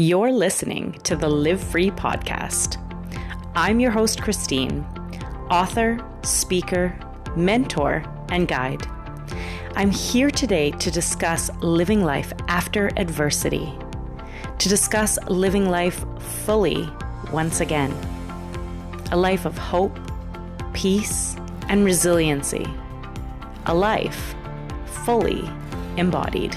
You're listening to the Live Free podcast. I'm your host, Christine, author, speaker, mentor, and guide. I'm here today to discuss living life after adversity, to discuss living life fully once again, a life of hope, peace, and resiliency, a life fully embodied.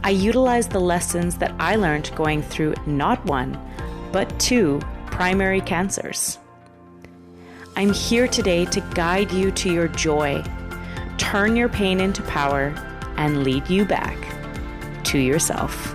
I utilize the lessons that I learned going through not one, but two primary cancers. I'm here today to guide you to your joy, turn your pain into power, and lead you back to yourself.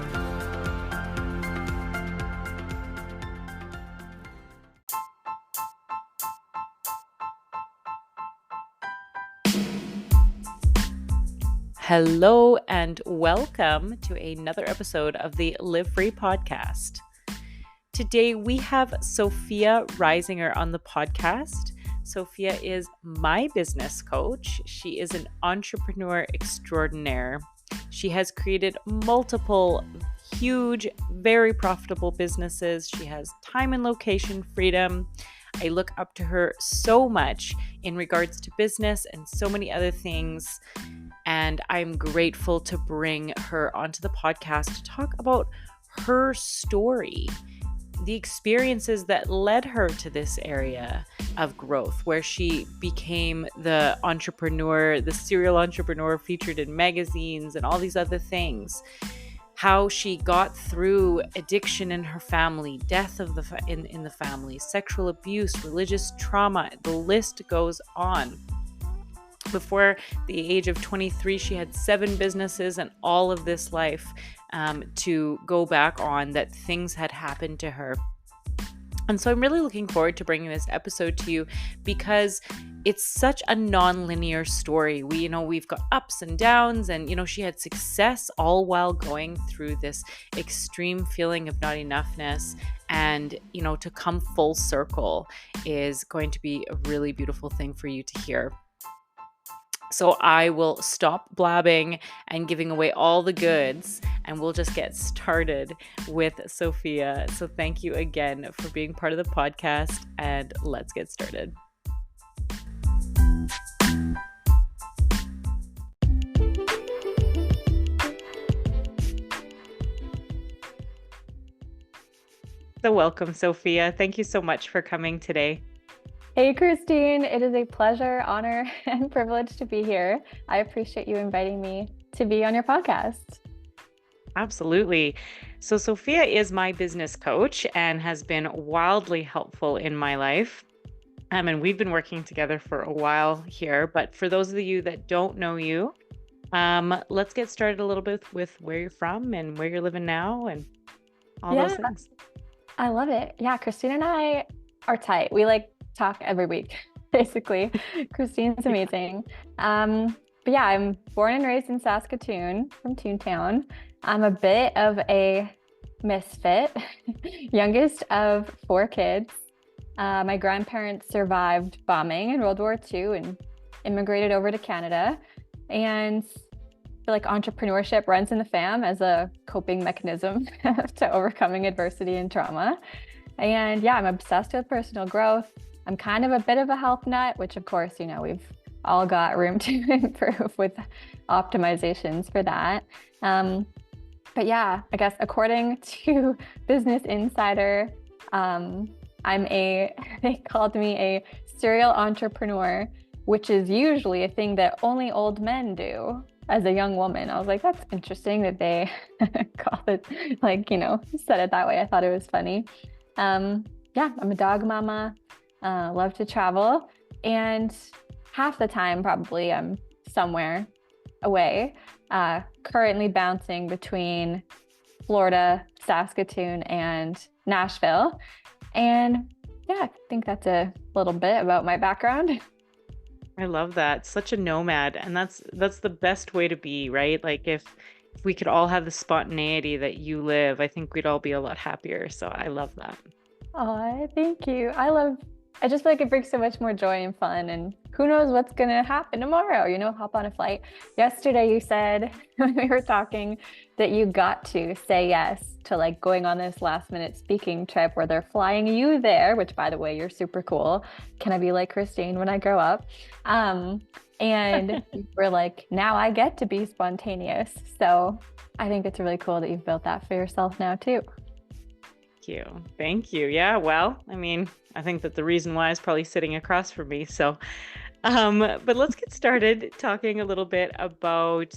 Hello and welcome to another episode of the Live Free podcast. Today we have Sophia Reisinger on the podcast. Sophia is my business coach. She is an entrepreneur extraordinaire. She has created multiple huge, very profitable businesses. She has time and location freedom. I look up to her so much in regards to business and so many other things. And I'm grateful to bring her onto the podcast to talk about her story, the experiences that led her to this area of growth, where she became the entrepreneur, the serial entrepreneur featured in magazines and all these other things. How she got through addiction in her family, death of in the family, sexual abuse, religious trauma, the list goes on. Before the age of 23, she had 7 businesses and all of this life to go back on that things had happened to her. And so I'm really looking forward to bringing this episode to you because it's such a non-linear story. We've got ups and downs, and she had success all while going through this extreme feeling of not enoughness. And to come full circle is going to be a really beautiful thing for you to hear. So I will stop blabbing and giving away all the goods, and we'll just get started with Sophia. So thank you again for being part of the podcast, and let's get started. So welcome, Sophia. Thank you so much for coming today. Hey, Christine. It is a pleasure, honor, and privilege to be here. I appreciate you inviting me to be on your podcast. Absolutely. So Sophia is my business coach and has been wildly helpful in my life. And we've been working together for a while here. But for those of you that don't know you, let's get started a little bit with where you're from and where you're living now and all those things. I love it. Yeah, Christine and I are tight. We talk every week, basically. Christine's amazing. But yeah, I'm born and raised in Saskatoon from Toontown. I'm a bit of a misfit, youngest of 4 kids. My grandparents survived bombing in World War II and immigrated over to Canada. And I feel like entrepreneurship runs in the fam as a coping mechanism to overcoming adversity and trauma. And yeah, I'm obsessed with personal growth. I'm kind of a bit of a health nut, which of course, we've all got room to improve with optimizations for that. But yeah, I guess according to Business Insider, they called me a serial entrepreneur, which is usually a thing that only old men do. As a young woman, I was like, that's interesting that they call it, said it that way. I thought it was funny. Yeah, I'm a dog mama. Love to travel, and half the time probably I'm somewhere away, currently bouncing between Florida, Saskatoon, and Nashville. And yeah, I think that's a little bit about my background. I love that. Such a nomad, and that's the best way to be, right? If we could all have the spontaneity that you live, I think we'd all be a lot happier. So I love that. Oh, thank you. I love I just feel like it brings so much more joy and fun, and who knows what's gonna happen tomorrow, hop on a flight. Yesterday you said when we were talking that you got to say yes to like going on this last minute speaking trip where they're flying you there, which by the way, you're super cool. Can I be like Christine when I grow up? And we're like, now I get to be spontaneous. So I think it's really cool that you've built that for yourself now too. Thank you. Yeah, well, I mean, I think that the reason why is probably sitting across from me. So, but let's get started talking a little bit about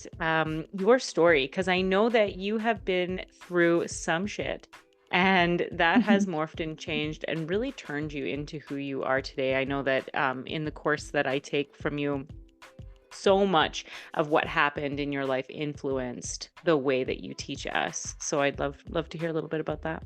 your story, because I know that you have been through some shit and that has morphed and changed and really turned you into who you are today. I know that in the course that I take from you, so much of what happened in your life influenced the way that you teach us. So I'd love to hear a little bit about that.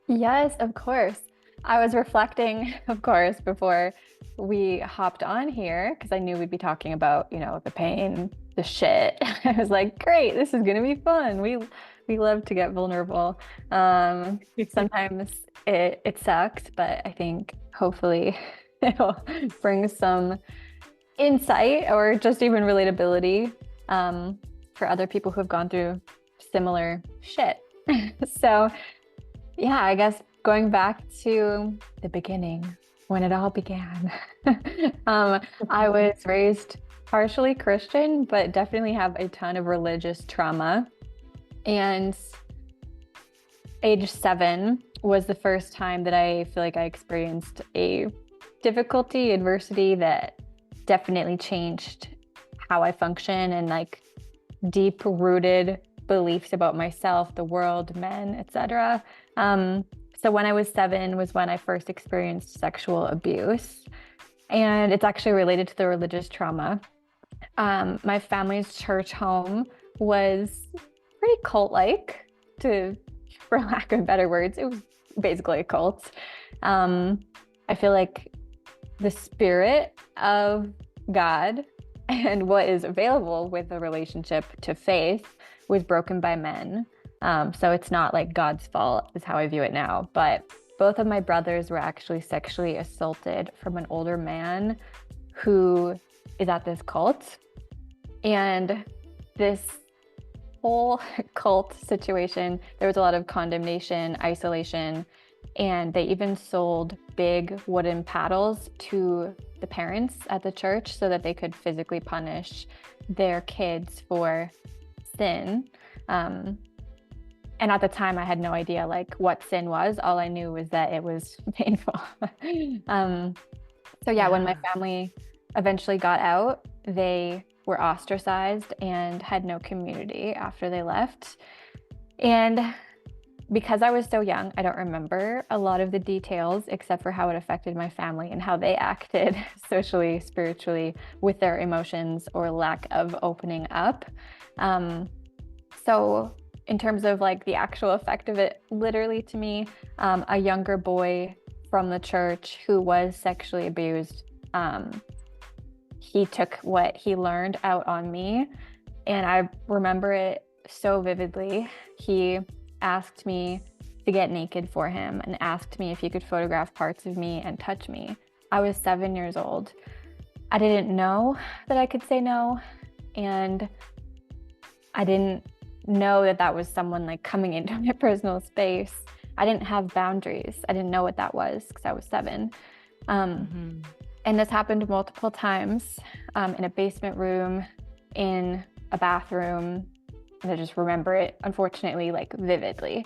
Yes, of course. I was reflecting, of course, before we hopped on here, because I knew we'd be talking about, the pain, the shit. I was like, great, this is going to be fun. We love to get vulnerable. Sometimes it sucks, but I think hopefully it'll bring some insight or just even relatability for other people who have gone through similar shit. So yeah, I guess going back to the beginning, when it all began, I was raised partially Christian, but definitely have a ton of religious trauma. And age 7 was the first time that I feel like I experienced a difficulty, adversity that definitely changed how I function, and like deep-rooted beliefs about myself, the world, men, etc. So when I was 7 was when I first experienced sexual abuse, and it's actually related to the religious trauma. My family's church home was pretty cult-like, for lack of better words. It was basically a cult. I feel like the spirit of God and what is available with a relationship to faith was broken by men. So it's not like God's fault is how I view it now. But both of my brothers were actually sexually assaulted from an older man who is at this cult. And this whole cult situation, there was a lot of condemnation, isolation, and they even sold big wooden paddles to the parents at the church so that they could physically punish their kids for sin. And at the time I had no idea like what sin was. All I knew was that it was painful. So yeah, when my family eventually got out, they were ostracized and had no community after they left. And because I was so young, I don't remember a lot of the details except for how it affected my family and how they acted socially, spiritually, with their emotions or lack of opening up. So in terms of like the actual effect of it, literally to me, a younger boy from the church who was sexually abused, he took what he learned out on me, and I remember it so vividly. He asked me to get naked for him and asked me if he could photograph parts of me and touch me. I was 7 years old. I didn't know that I could say no, and I didn't know that that was someone like coming into my personal space. I didn't have boundaries. I didn't know what that was because I was 7. And this happened multiple times, in a basement room, in a bathroom. And I just remember it, unfortunately, like vividly.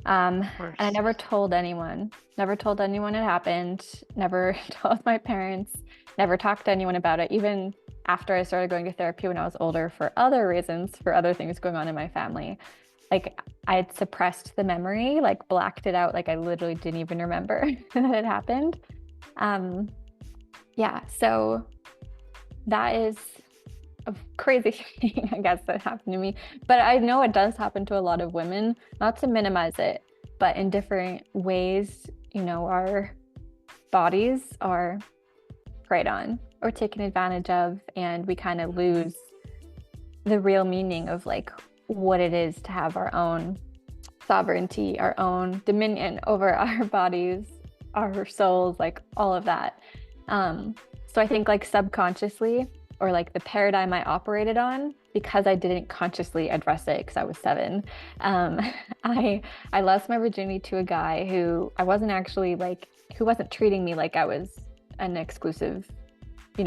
And I never told anyone it happened, never told my parents, never talked to anyone about it, even after I started going to therapy when I was older for other reasons, for other things going on in my family. Like I had suppressed the memory, like blacked it out, like I literally didn't even remember that it happened. Yeah, so that is a crazy thing, I guess, that happened to me. But I know it does happen to a lot of women, not to minimize it, but in different ways, our bodies are preyed on or taken advantage of, and we kind of lose the real meaning of like what it is to have our own sovereignty, our own dominion over our bodies, our souls, like all of that. So I think like subconsciously, or like the paradigm I operated on, because I didn't consciously address it because I was 7, um, I lost my virginity to a guy who I wasn't actually like, who wasn't treating me like I was an exclusive,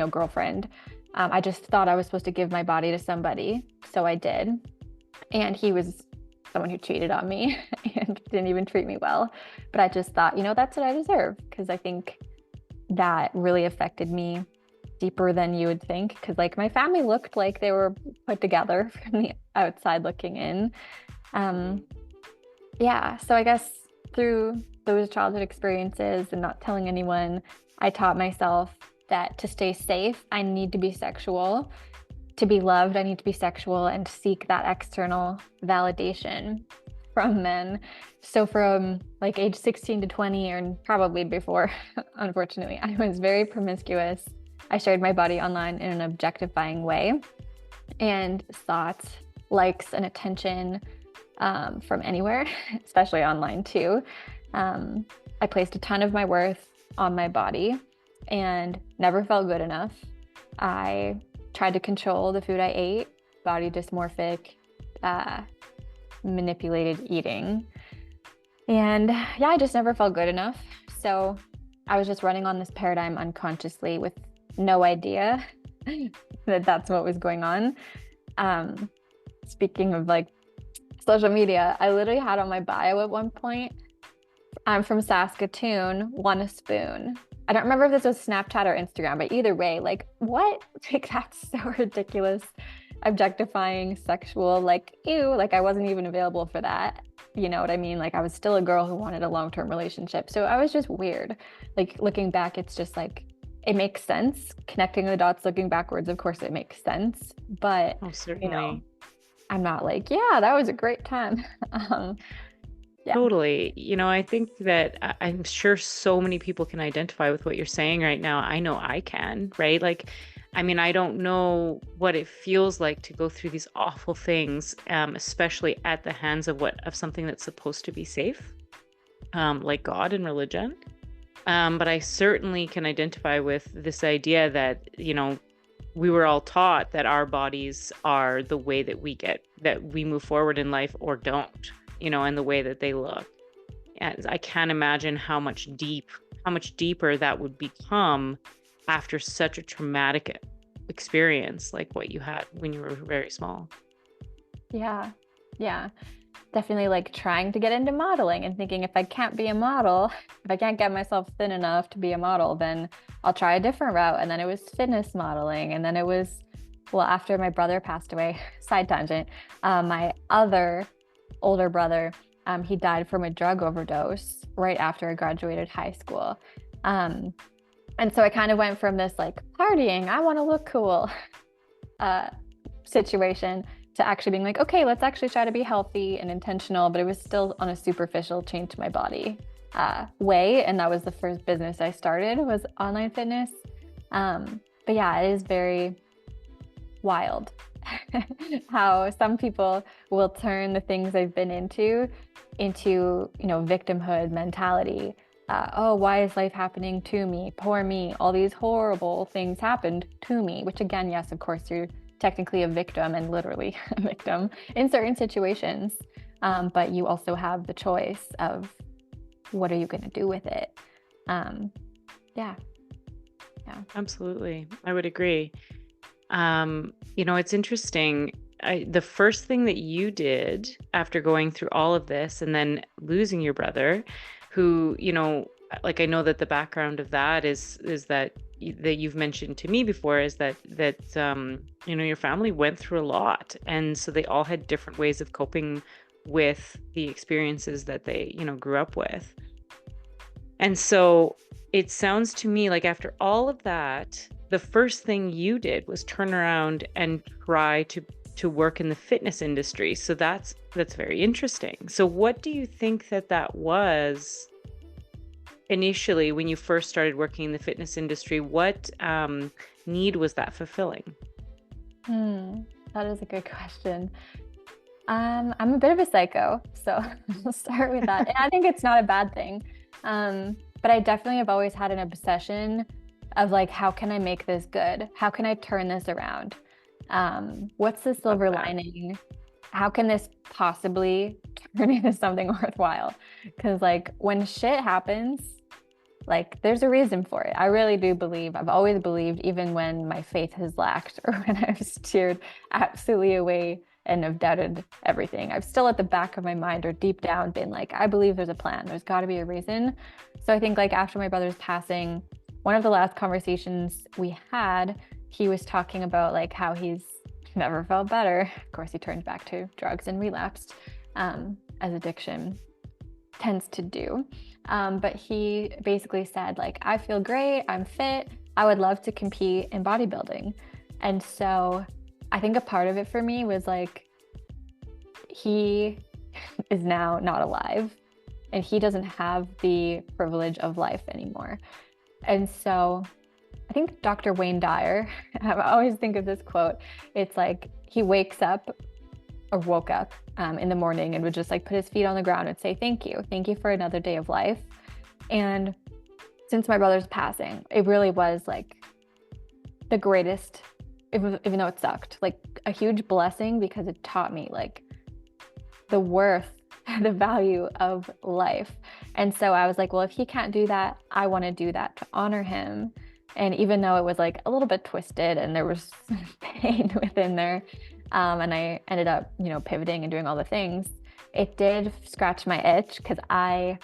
girlfriend. I just thought I was supposed to give my body to somebody, so I did. And he was someone who cheated on me and didn't even treat me well. But I just thought, that's what I deserve, because I think that really affected me deeper than you would think, because like my family looked like they were put together from the outside looking in. Yeah, so I guess through those childhood experiences and not telling anyone, I taught myself that to stay safe, I need to be sexual. To be loved, I need to be sexual and seek that external validation from men. So from like age 16 to 20, or probably before, unfortunately, I was very promiscuous. I shared my body online in an objectifying way and sought likes and attention from anywhere, especially online too. I placed a ton of my worth on my body and never felt good enough. I tried to control the food I ate, body dysmorphic, manipulated eating. And yeah, I just never felt good enough. So I was just running on this paradigm unconsciously with no idea that that's what was going on. Speaking of like social media, I literally had on my bio at one point, I'm from Saskatoon, want a spoon. I don't remember if this was Snapchat or Instagram, but either way, like what? Like that's so ridiculous. Objectifying, sexual, like ew, like I wasn't even available for that. You know what I mean? Like I was still a girl who wanted a long-term relationship. So I was just weird. Like looking back, it's just like, it makes sense. Connecting the dots, looking backwards, of course it makes sense. But certainly. I'm not like, yeah, that was a great time. Yeah. Totally. I think that I'm sure so many people can identify with what you're saying right now. I know I can, right? Like, I mean, I don't know what it feels like to go through these awful things, especially at the hands of something that's supposed to be safe, like God and religion. But I certainly can identify with this idea that, we were all taught that our bodies are the way that we move forward in life or don't, and the way that they look. And I can't imagine how much deeper that would become after such a traumatic experience like what you had when you were very small. Yeah. Yeah. Definitely like trying to get into modeling and thinking, if I can't be a model, if I can't get myself thin enough to be a model, then I'll try a different route. And then it was fitness modeling. And then it was, well, after my brother passed away, side tangent, my other older brother, he died from a drug overdose right after I graduated high school. And so I kind of went from this like partying, I want to look cool situation to actually being like, okay, let's actually try to be healthy and intentional, but it was still on a superficial change my body way. And that was the first business I started, was online fitness. But yeah, it is very wild how some people will turn the things they've been into, victimhood mentality. Oh, why is life happening to me? Poor me. All these horrible things happened to me, which again, yes, of course, you're technically a victim and literally a victim in certain situations. But you also have the choice of what are you going to do with it? Yeah. Absolutely. I would agree. It's interesting. The first thing that you did after going through all of this and then losing your brother, who, like I know that the background of that is that you've mentioned to me before, is that your family went through a lot, and so they all had different ways of coping with the experiences that they grew up with. And so it sounds to me like after all of that, the first thing you did was turn around and try to work in the fitness industry. So that's very interesting. So what do you think that was initially when you first started working in the fitness industry? What need was that fulfilling? That is a good question. I'm a bit of a psycho, so I'll start with that. And I think it's not a bad thing. but I definitely have always had an obsession of like, how can I make this good? How can I turn this around? What's the silver lining? How can this possibly turn into something worthwhile? Because like when shit happens, like there's a reason for it. I really do believe, I've always believed, even when my faith has lacked or when I've steered absolutely away and have doubted everything. I've still at the back of my mind or deep down been like, I believe there's a plan. There's got to be a reason. So I think like after my brother's passing, one of the last conversations we had, he was talking about like how he's never felt better. Of course, he turned back to drugs and relapsed, as addiction tends to do. But he basically said like, I feel great, I'm fit, I would love to compete in bodybuilding. And so I think a part of it for me was like, he is now not alive and he doesn't have the privilege of life anymore. And so I think Dr. Wayne Dyer, I always think of this quote. It's like he wakes up or woke up in the morning and would just like put his feet on the ground and say, thank you for another day of life. And since my brother's passing, it really was like the greatest, even though it sucked, like a huge blessing, because it taught me like the worth, the value of life. And so I was like, well, if he can't do that, I want to do that to honor him. And even though it was like a little bit twisted and there was pain within there, and I ended up, pivoting and doing all the things, it did scratch my itch because I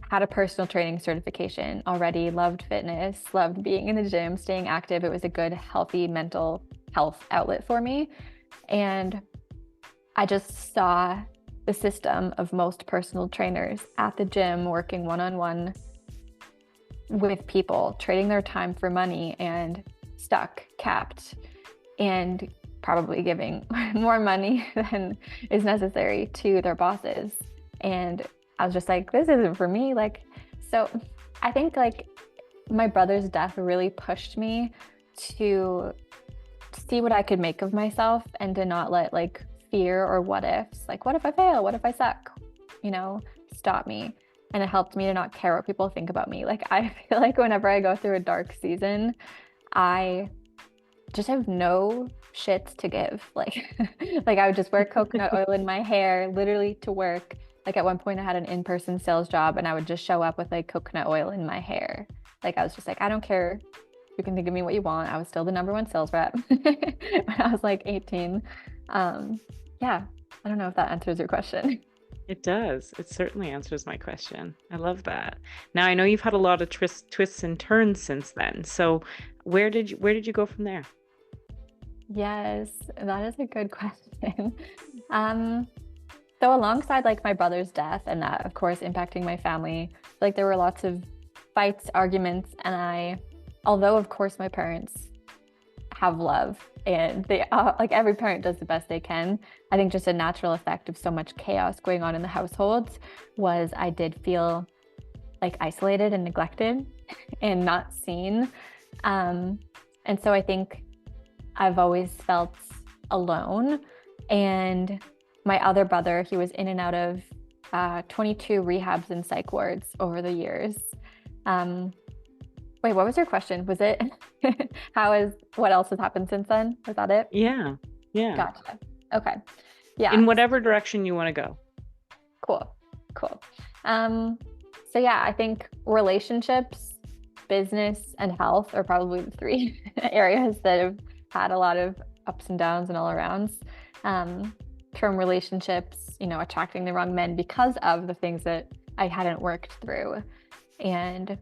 had a personal training certification already, loved fitness, loved being in the gym, staying active. It was a good, healthy mental health outlet for me. And I just saw the system of most personal trainers at the gym working one-on-one with people, trading their time for money and stuck, capped, and probably giving more money than is necessary to their bosses. And I was just like, this isn't for me. Like, so I think like my brother's death really pushed me to see what I could make of myself and to not let like fear or what ifs, like what if I fail? What if I suck? Stop me. And it helped me to not care what people think about me. Like, I feel like whenever I go through a dark season, I just have no shits to give. Like, like I would just wear coconut oil in my hair, literally to work. Like at one point I had an in-person sales job and I would just show up with like coconut oil in my hair. Like, I was just like, I don't care. You can think of me what you want. I was still the #1 sales rep when I was like 18. Yeah, I don't know if that answers your question. It does. It certainly answers my question. I love that. Now I know you've had a lot of twists and turns since then. So where did you go from there? Yes, that is a good question. So alongside like my brother's death and that of course impacting my family, like there were lots of fights, arguments, and although of course my parents have love and they like every parent does the best they can, I think just a natural effect of so much chaos going on in the households was I did feel like isolated and neglected and not seen. And so I think I've always felt alone. And my other brother, he was in and out of 22 rehabs and psych wards over the years. Wait, what was your question? Was it what else has happened since then? Was that it? Yeah. Gotcha. Okay. Yeah. In whatever direction you want to go. Cool. So yeah, I think relationships, business, and health are probably the 3 areas that have had a lot of ups and downs and all arounds. From relationships, attracting the wrong men because of the things that I hadn't worked through, and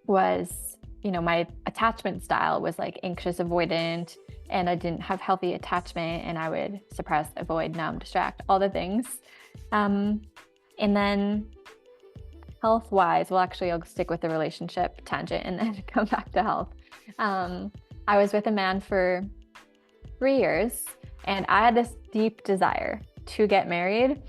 was, my attachment style was like anxious, avoidant, and I didn't have healthy attachment, and I would suppress, avoid, numb, distract, all the things. And then health-wise, well, actually, I'll stick with the relationship tangent and then come back to health. I was with a man for 3 years, and I had this deep desire to get married.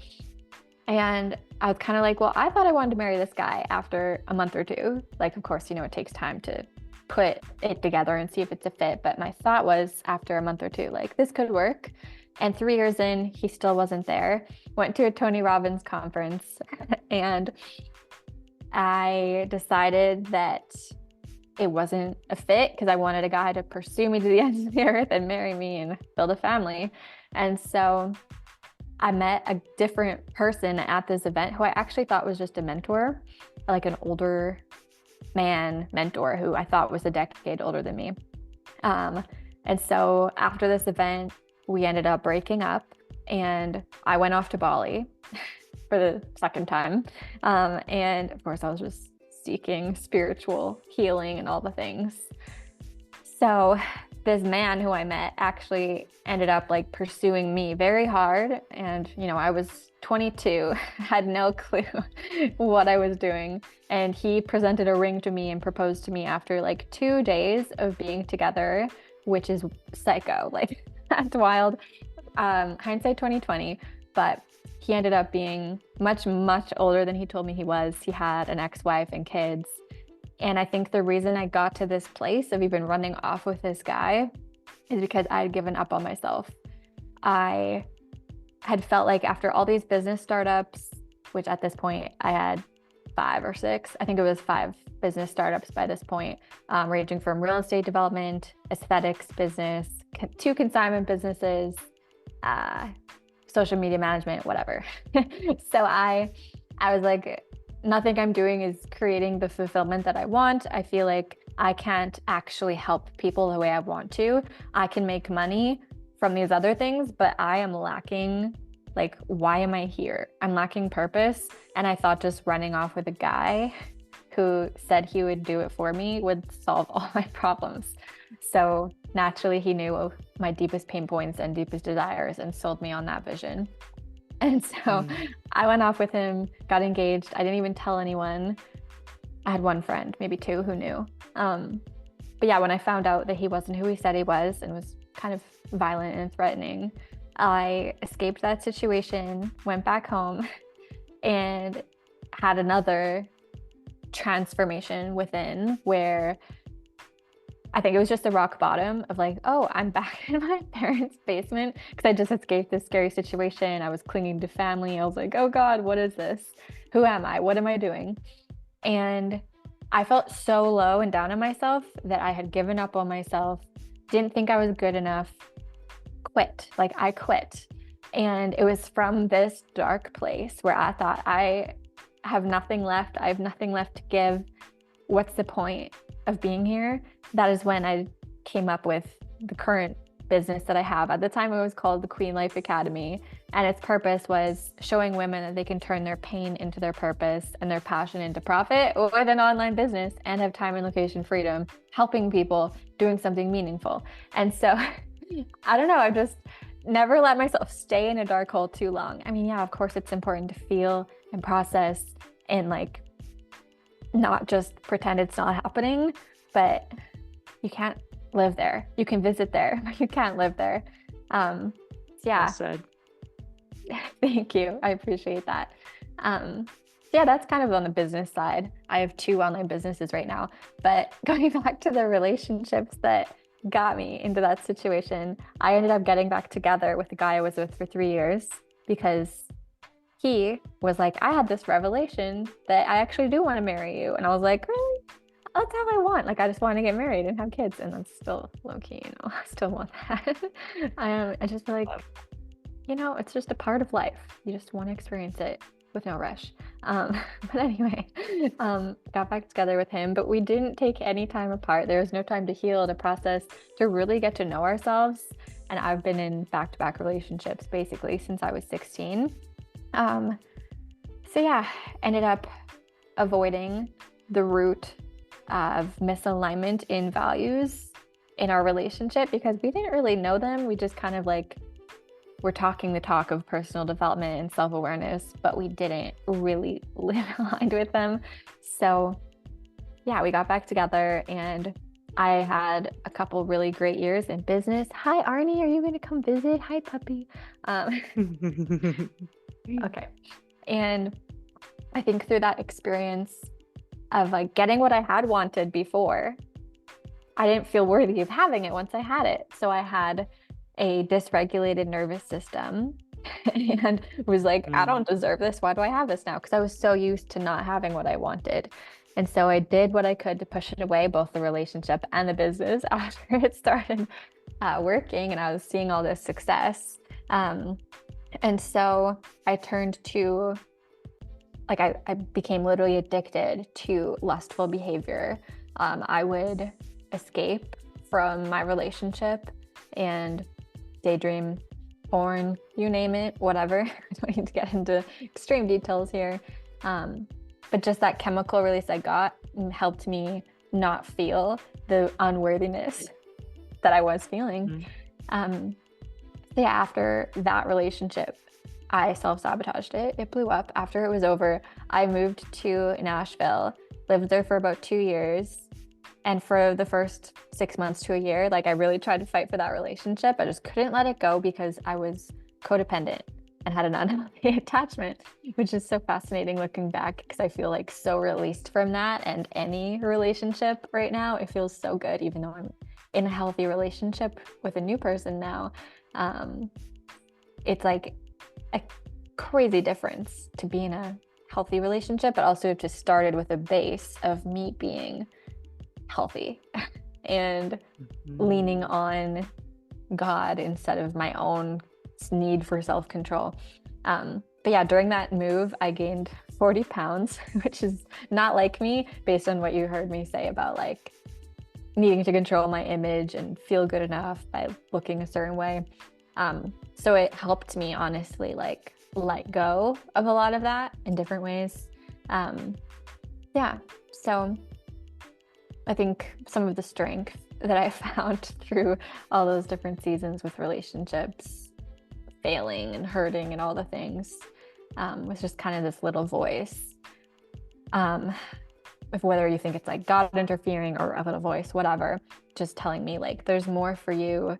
And I was kind of like, well, I thought I wanted to marry this guy after a month or 2. Like, of course, it takes time to put it together and see if it's a fit. But my thought was after a month or 2, like, this could work. And 3 years in, he still wasn't there. Went to a Tony Robbins conference and I decided that it wasn't a fit because I wanted a guy to pursue me to the ends of the earth and marry me and build a family. And so I met a different person at this event who I actually thought was just a mentor, like an older man mentor who I thought was a decade older than me. And so after this event, we ended up breaking up and I went off to Bali for the second time. And of course, I was just seeking spiritual healing and all the things. So this man who I met actually ended up like pursuing me very hard. And, I was 22, had no clue what I was doing. And he presented a ring to me and proposed to me after like 2 days of being together, which is psycho. Like that's wild. Hindsight 2020, but he ended up being much, much older than he told me he was. He had an ex-wife and kids. And I think the reason I got to this place of even running off with this guy is because I had given up on myself. I had felt like after all these business startups, which at this point I had 5 or 6, I think it was 5 business startups by this point, ranging from real estate development, aesthetics business, 2 consignment businesses, social media management, whatever. So I was like, nothing I'm doing is creating the fulfillment that I want. I feel like I can't actually help people the way I want to. I can make money from these other things, but I am lacking, like, why am I here? I'm lacking purpose. And I thought just running off with a guy who said he would do it for me would solve all my problems. So naturally, he knew my deepest pain points and deepest desires and sold me on that vision. And so I went off with him, got engaged. I didn't even tell anyone. I had 1 friend, maybe 2, who knew. But yeah, when I found out that he wasn't who he said he was and was kind of violent and threatening, I escaped that situation, went back home, and had another transformation within where I think it was just a rock bottom of like, oh, I'm back in my parents' basement because I just escaped this scary situation. I was clinging to family. I was like, oh God, what is this? Who am I? What am I doing? And I felt so low and down on myself that I had given up on myself, didn't think I was good enough, quit. Like I quit. And it was from this dark place where I thought I have nothing left. I have nothing left to give. What's the point of being here? That is when I came up with the current business that I have. At the time, it was called the Queen Life Academy, and its purpose was showing women that they can turn their pain into their purpose and their passion into profit with an online business and have time and location freedom, helping people, doing something meaningful. And so, I don't know, I've just never let myself stay in a dark hole too long. I mean, yeah, of course, it's important to feel and process and like not just pretend it's not happening, but you can't live there. You can visit there, but you can't live there. Yeah. Well said. Thank you. I appreciate that. Yeah, that's kind of on the business side. I have 2 online businesses right now, but going back to the relationships that got me into that situation, I ended up getting back together with the guy I was with for 3 years because he was like, I had this revelation that I actually do want to marry you. And I was like, really? That's all I want. Like, I just want to get married and have kids. And that's still low key, I still want that. I just feel like, it's just a part of life. You just want to experience it with no rush. But anyway, got back together with him, but we didn't take any time apart. There was no time to heal, to process, to really get to know ourselves. And I've been in back-to-back relationships basically since I was 16. So yeah, ended up avoiding the root of misalignment in values in our relationship because we didn't really know them. We just kind of like were talking the talk of personal development and self-awareness, but we didn't really live aligned with them. So yeah, we got back together and I had a couple really great years in business. Hi, Arnie, are you going to come visit? Hi, puppy. Okay. And I think through that experience of like getting what I had wanted before, I didn't feel worthy of having it once I had it. So I had a dysregulated nervous system and was like, I Mm. don't deserve this. Why do I have this now? Because I was so used to not having what I wanted. And so I did what I could to push it away, both the relationship and the business after it started working and I was seeing all this success. Um, and so I turned to, like, I became literally addicted to lustful behavior. I would escape from my relationship and daydream, porn, you name it, whatever. I don't need to get into extreme details here. But just that chemical release I got helped me not feel the unworthiness that I was feeling. Mm. Um, so yeah, after that relationship, I self-sabotaged it. It blew up. After it was over, I moved to Nashville, lived there for about 2 years. And for the first 6 months to a year, like I really tried to fight for that relationship. I just couldn't let it go because I was codependent and had an unhealthy attachment, which is so fascinating looking back because I feel like so released from that. And any relationship right now, it feels so good, even though I'm in a healthy relationship with a new person now. It's like a crazy difference to be in a healthy relationship, but also it just started with a base of me being healthy and leaning on God instead of my own need for self-control. But yeah, during that move, I gained 40 pounds, which is not like me based on what you heard me say about like needing to control my image and feel good enough by looking a certain way. So it helped me honestly like let go of a lot of that in different ways. Yeah, so I think some of the strength that I found through all those different seasons with relationships, failing and hurting and all the things, was just kind of this little voice. Of whether you think it's like God interfering or a little voice, whatever, just telling me like, there's more for you.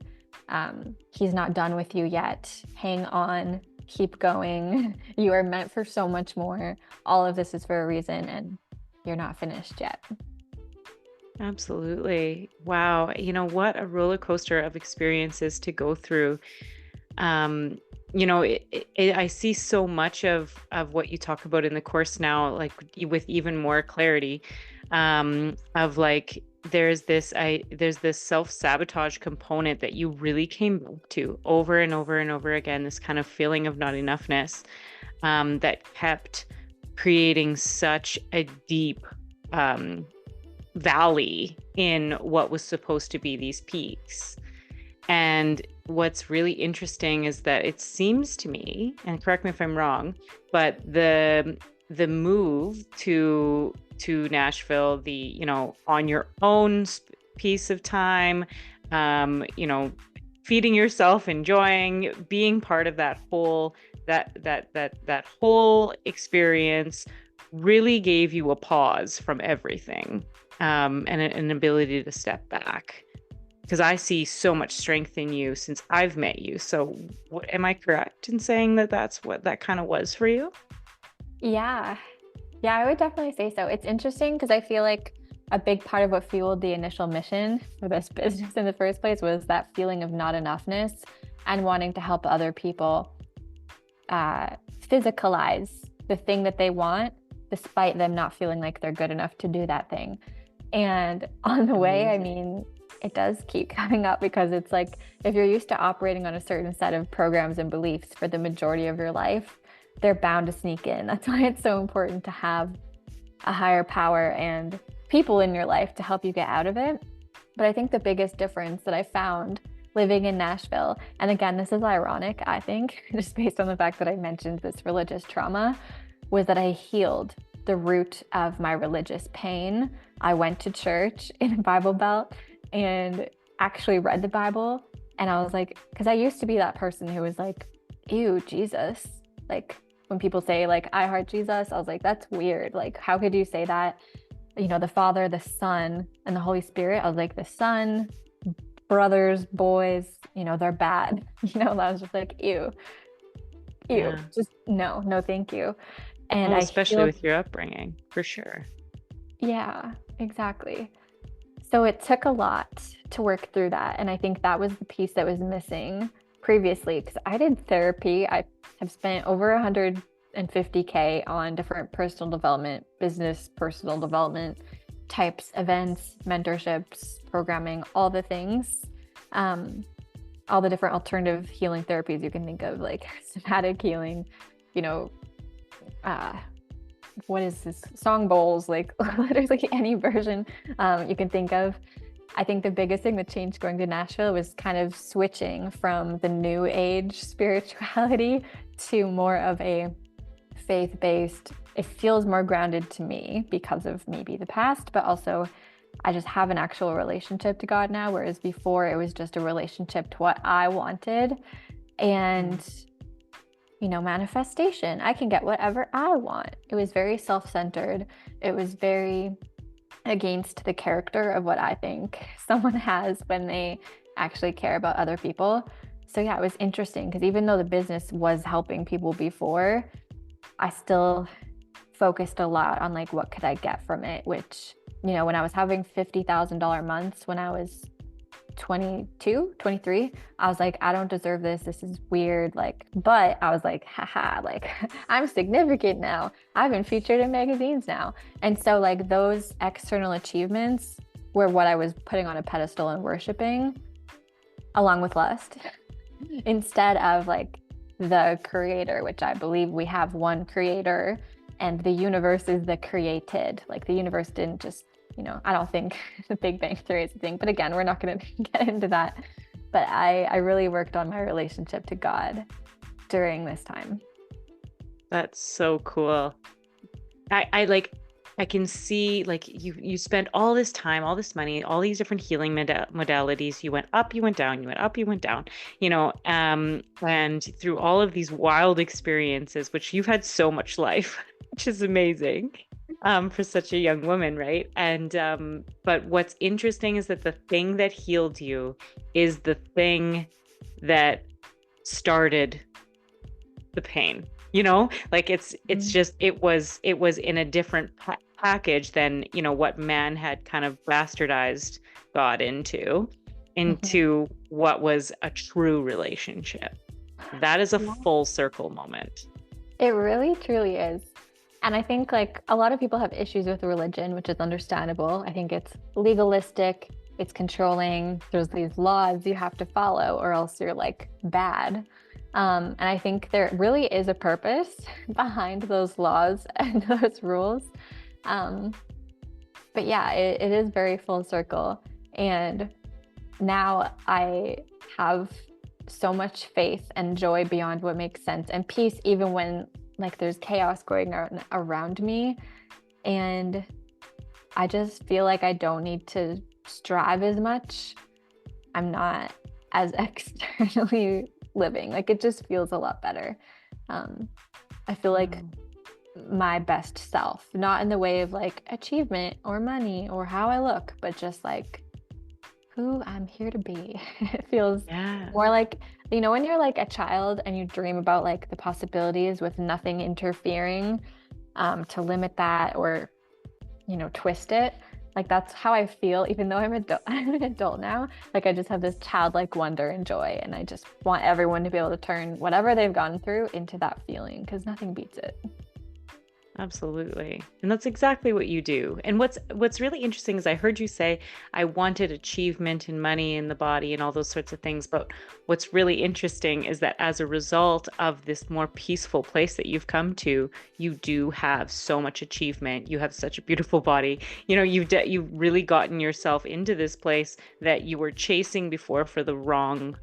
He's not done with you yet. Hang on, keep going. You are meant for so much more. All of this is for a reason and you're not finished yet. Absolutely. Wow. What a roller coaster of experiences to go through. Um, I see so much of what you talk about in the course now, like with even more clarity, of like, there's this self-sabotage component that you really came back to over and over and over again, this kind of feeling of not enoughness, that kept creating such a deep, valley in what was supposed to be these peaks. And what's really interesting is that it seems to me, and correct me if I'm wrong, but the move to Nashville, on your own piece of time, feeding yourself, enjoying being part of that whole that whole experience really gave you a pause from everything, and an ability to step back. Because I see so much strength in you since I've met you. So am I correct in saying that that's what that kind of was for you? Yeah. Yeah, I would definitely say so. It's interesting because I feel like a big part of what fueled the initial mission for this business in the first place was that feeling of not enoughness and wanting to help other people physicalize the thing that they want, despite them not feeling like they're good enough to do that thing. And on the way, I mean, it does keep coming up because it's like, if you're used to operating on a certain set of programs and beliefs for the majority of your life, they're bound to sneak in. That's why it's so important to have a higher power and people in your life to help you get out of it. But I think the biggest difference that I found living in Nashville, and again, this is ironic, I think, just based on the fact that I mentioned this religious trauma, was that I healed the root of my religious pain. I went to church in a Bible Belt and actually read the Bible. And I was like, because I used to be that person who was like, ew, Jesus. Like when people say like, I heart Jesus, I was like, that's weird. Like, how could you say that? The Father, the Son, and the Holy Spirit. I was like, the Son, brothers, boys, they're bad. I was just like, ew, Yeah. just no, thank you. And Well, I especially with your upbringing, for sure. Yeah, exactly. So it took a lot to work through that. And I think that was the piece that was missing previously, because I did therapy. I have spent over 150K on different personal development, business, personal development types, events, mentorships, programming, all the things. All the different alternative healing therapies you can think of, like somatic healing, you know, what is this? Song bowls, like literally any version you can think of. I think the biggest thing that changed going to Nashville was kind of switching from the new age spirituality to more of a faith-based. It feels more grounded to me because of maybe the past, but also I just have an actual relationship to God now, whereas before it was just a relationship to what I wanted. And, manifestation, I can get whatever I want. It was very self-centered. It was very against the character of what I think someone has when they actually care about other people. So yeah, it was interesting because even though the business was helping people before, I still focused a lot on like, what could I get from it? Which, when I was having $50,000 months when I was 22, 23, I was like, I don't deserve this. This is weird. Like, but I was like, haha, like I'm significant now. I've been featured in magazines now. And so like those external achievements were what I was putting on a pedestal and worshiping along with lust instead of like the creator, which I believe we have one creator and the universe is the created. Like the universe didn't just, I don't think the Big Bang Theory is a thing, but again, we're not going to get into that. But I really worked on my relationship to God during this time. That's so cool. I can see like you spent all this time, all this money, all these different healing modalities. You went up, you went down, you went up, you went down, and through all of these wild experiences, which you've had so much life, which is amazing, for such a young woman, right? And but what's interesting is that the thing that healed you is the thing that started the pain. Like it's just it was in a different package than what man had kind of bastardized God into what was a true relationship. That is a full circle moment. It really truly is. And I think like a lot of people have issues with religion, which is understandable. I think it's legalistic, it's controlling, there's these laws you have to follow or else you're like bad. And I think there really is a purpose behind those laws and those rules. But yeah, it is very full circle. And now I have so much faith and joy beyond what makes sense and peace, even when like there's chaos going around me. And I just feel like I don't need to strive as much. I'm not as externally living. Like it just feels a lot better. I feel like my best self, not in the way of like achievement or money or how I look, but just like who I'm here to be. It feels more like, when you're like a child and you dream about like the possibilities with nothing interfering to limit that or, twist it. Like that's how I feel, even though I'm an adult now. Like I just have this childlike wonder and joy, and I just want everyone to be able to turn whatever they've gone through into that feeling because nothing beats it. Absolutely. And that's exactly what you do. And what's really interesting is I heard you say, I wanted achievement and money in the body and all those sorts of things. But what's really interesting is that as a result of this more peaceful place that you've come to, you do have so much achievement. You have such a beautiful body. You've really gotten yourself into this place that you were chasing before for the wrong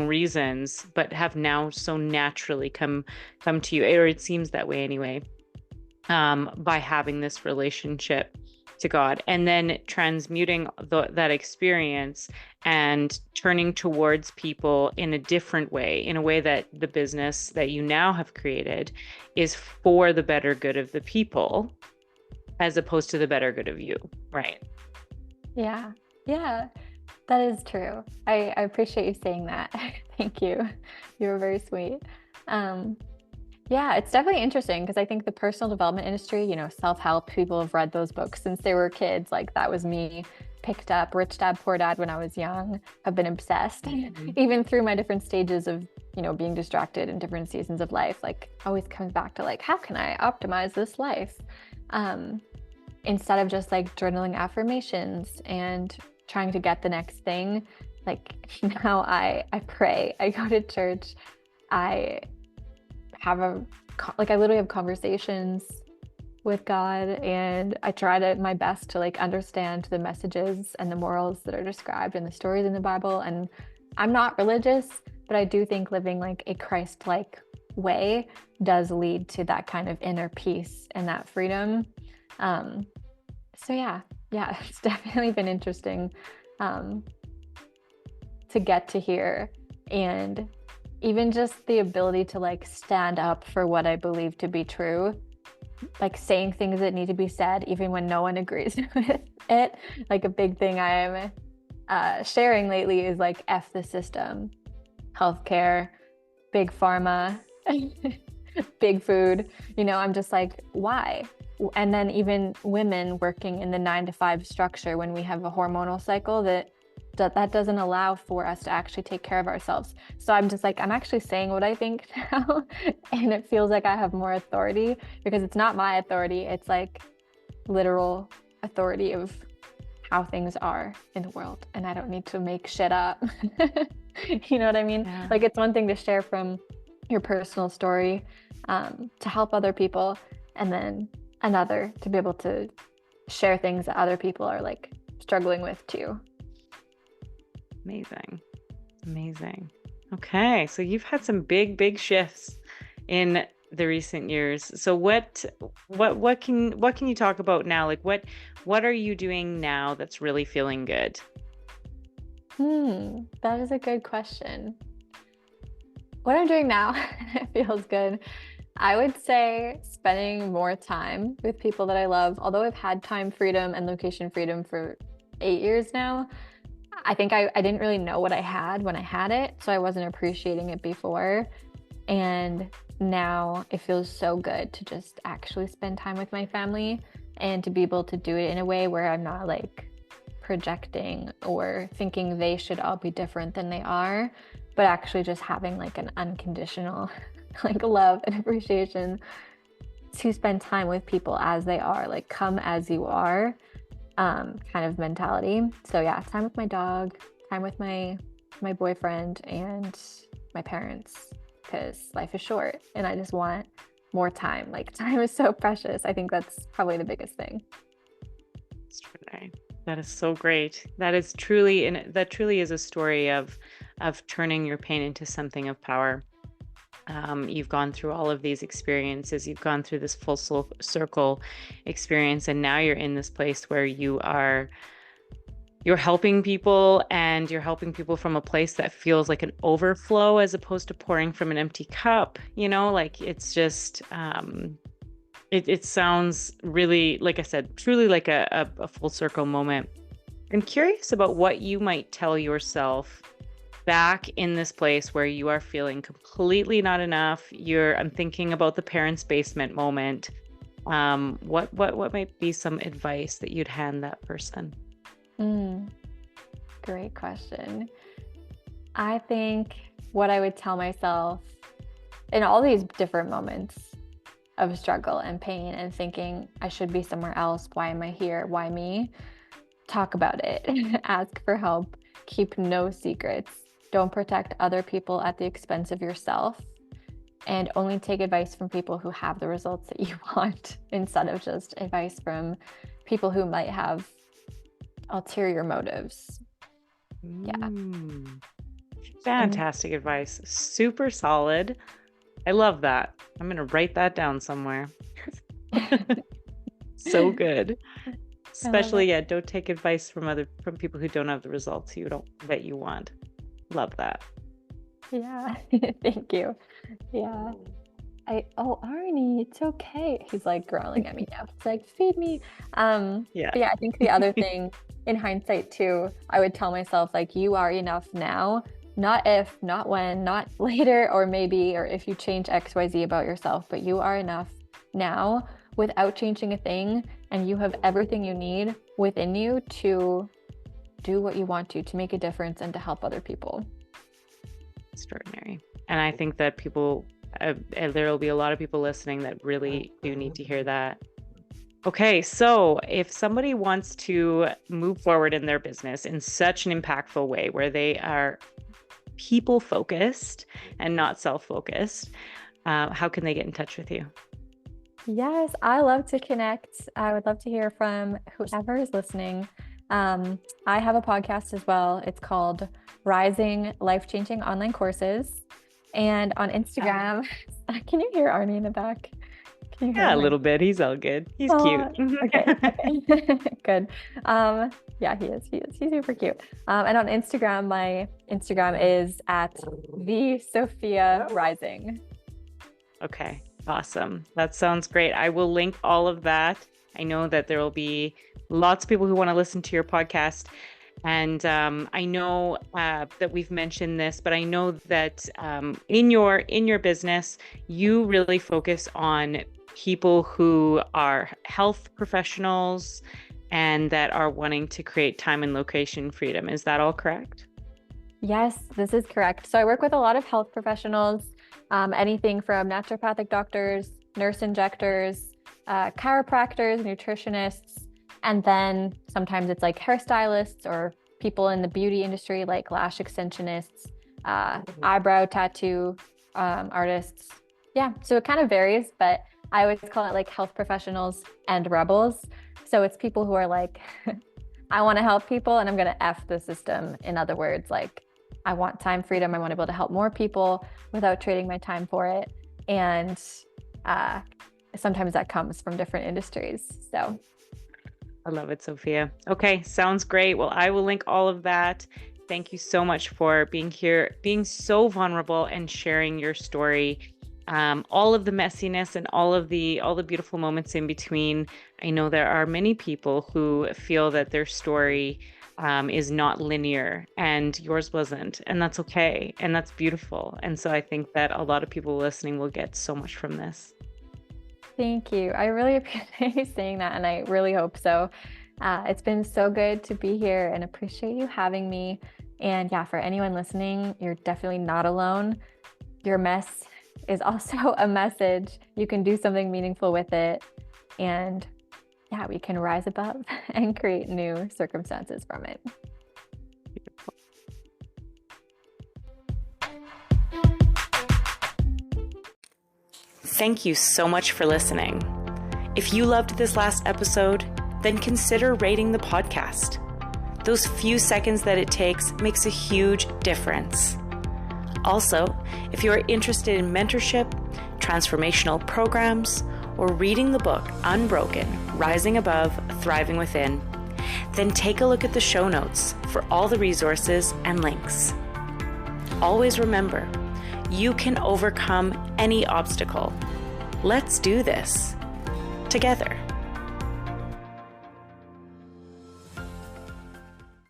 reasons, but have now so naturally come to you, or it seems that way anyway, by having this relationship to God, and then transmuting that experience and turning towards people in a different way, in a way that the business that you now have created is for the better good of the people as opposed to the better good of you, right? Yeah. That is true. I appreciate you saying that. Thank you. You were very sweet. Yeah, it's definitely interesting because I think the personal development industry, self-help, people have read those books since they were kids. Like that was me. picked up Rich Dad Poor Dad when I was young. I've been obsessed, Mhm. even through my different stages of, being distracted in different seasons of life. Like, always comes back to like, how can I optimize this life? Instead of just like journaling affirmations and trying to get the next thing, like now I pray, I go to church, I have I literally have conversations with God, and I try my best to like understand the messages and the morals that are described in the stories in the Bible. And I'm not religious, but I do think living like a Christ-like way does lead to that kind of inner peace and that freedom. So yeah, it's definitely been interesting to get to hear, and even just the ability to like stand up for what I believe to be true, like saying things that need to be said even when no one agrees with it. Like a big thing I am sharing lately is like F the system, healthcare, big pharma, big food. I'm just like, why? And then even women working in the 9-to-5 structure, when we have a hormonal cycle that doesn't allow for us to actually take care of ourselves. So I'm just like, I'm actually saying what I think now, and it feels like I have more authority, because it's not my authority, it's like literal authority of how things are in the world, and I don't need to make shit up. You know what I mean? Yeah. Like, it's one thing to share from your personal story to help other people, and then another to be able to share things that other people are like struggling with too. Amazing. Okay, so you've had some big shifts in the recent years. So what can you talk about now? Like what are you doing now that's really feeling good? That is a good question. What I'm doing now feels good. I would say spending more time with people that I love. Although I've had time freedom and location freedom for 8 years now, I think I didn't really know what I had when I had it, so I wasn't appreciating it before. And now it feels so good to just actually spend time with my family, and to be able to do it in a way where I'm not like projecting or thinking they should all be different than they are, but actually just having like an unconditional like love and appreciation to spend time with people as they are, like come as you are, kind of mentality. So yeah, time with my dog, time with my boyfriend and my parents, because life is short and I just want more time. Like, time is so precious. I think that's probably the biggest thing. That is so great. That truly is a story of turning your pain into something of power. You've gone through all of these experiences. You've gone through this full circle experience, and now you're in this place where you're helping people, and you're helping people from a place that feels like an overflow as opposed to pouring from an empty cup. Like it's just it sounds really, like I said, truly like a full circle moment. I'm curious about what you might tell yourself back in this place where you are feeling completely not enough. I'm thinking about the parents' basement moment. What might be some advice that you'd hand that person? Great question. I think what I would tell myself in all these different moments of struggle and pain and thinking I should be somewhere else, why am I here, why me? Talk about it. Ask for help. Keep no secrets. Don't protect other people at the expense of yourself, and only take advice from people who have the results that you want, instead of just advice from people who might have ulterior motives. Yeah. Fantastic advice. Super solid. I love that. I'm going to write that down somewhere. So good. Especially, yeah, don't take advice from people who don't have the results that you want. Love that. Yeah. Thank you. Yeah. Arnie, it's okay. He's like growling at me now. It's like, feed me. Yeah. But yeah, I think the other thing in hindsight too, I would tell myself, like, you are enough now, not if, not when, not later, or maybe, or if you change XYZ about yourself, but you are enough now without changing a thing. And you have everything you need within you to do what you want to make a difference and to help other people. Extraordinary. And I think that people, there will be a lot of people listening that really do need to hear that. Okay, so if somebody wants to move forward in their business in such an impactful way where they are people focused and not self-focused, how can they get in touch with you? Yes, I love to connect. I would love to hear from whoever is listening. I have a podcast as well. It's called Rising Life-Changing Online Courses. And on Instagram, can you hear Arnie in the back? Can you hear him? A little bit. He's all good. He's cute. Okay. Good. Yeah, he is. He's super cute. And on Instagram, my Instagram is at the Sophia Rising. Okay. Awesome. That sounds great. I will link all of that. I know that there will be lots of people who want to listen to your podcast. And I know that we've mentioned this, but I know that in your business, you really focus on people who are health professionals and that are wanting to create time and location freedom. Is that all correct? Yes, this is correct. So I work with a lot of health professionals, anything from naturopathic doctors, nurse injectors, chiropractors, nutritionists, and then sometimes it's like hairstylists or people in the beauty industry, like lash extensionists, eyebrow tattoo artists. Yeah, so it kind of varies, but I always call it like health professionals and rebels. So it's people who are like, I want to help people and I'm going to F the system. In other words, like I want time freedom. I want to be able to help more people without trading my time for it. And sometimes that comes from different industries. So I love it, Sophia. Okay, sounds great. Well, I will link all of that. Thank you so much for being here, being so vulnerable and sharing your story. All of the messiness and all the beautiful moments in between. I know there are many people who feel that their story is not linear and yours wasn't, and that's okay. And that's beautiful. And so I think that a lot of people listening will get so much from this. Thank you. I really appreciate you saying that, and I really hope so. It's been so good to be here and appreciate you having me. And yeah, for anyone listening, you're definitely not alone. Your mess is also a message. You can do something meaningful with it. And yeah, we can rise above and create new circumstances from it. Thank you so much for listening. If you loved this last episode, then consider rating the podcast. Those few seconds that it takes makes a huge difference. Also, if you are interested in mentorship, transformational programs, or reading the book Unbroken, Rising Above, Thriving Within, then take a look at the show notes for all the resources and links. Always remember, you can overcome any obstacle. Let's do this together.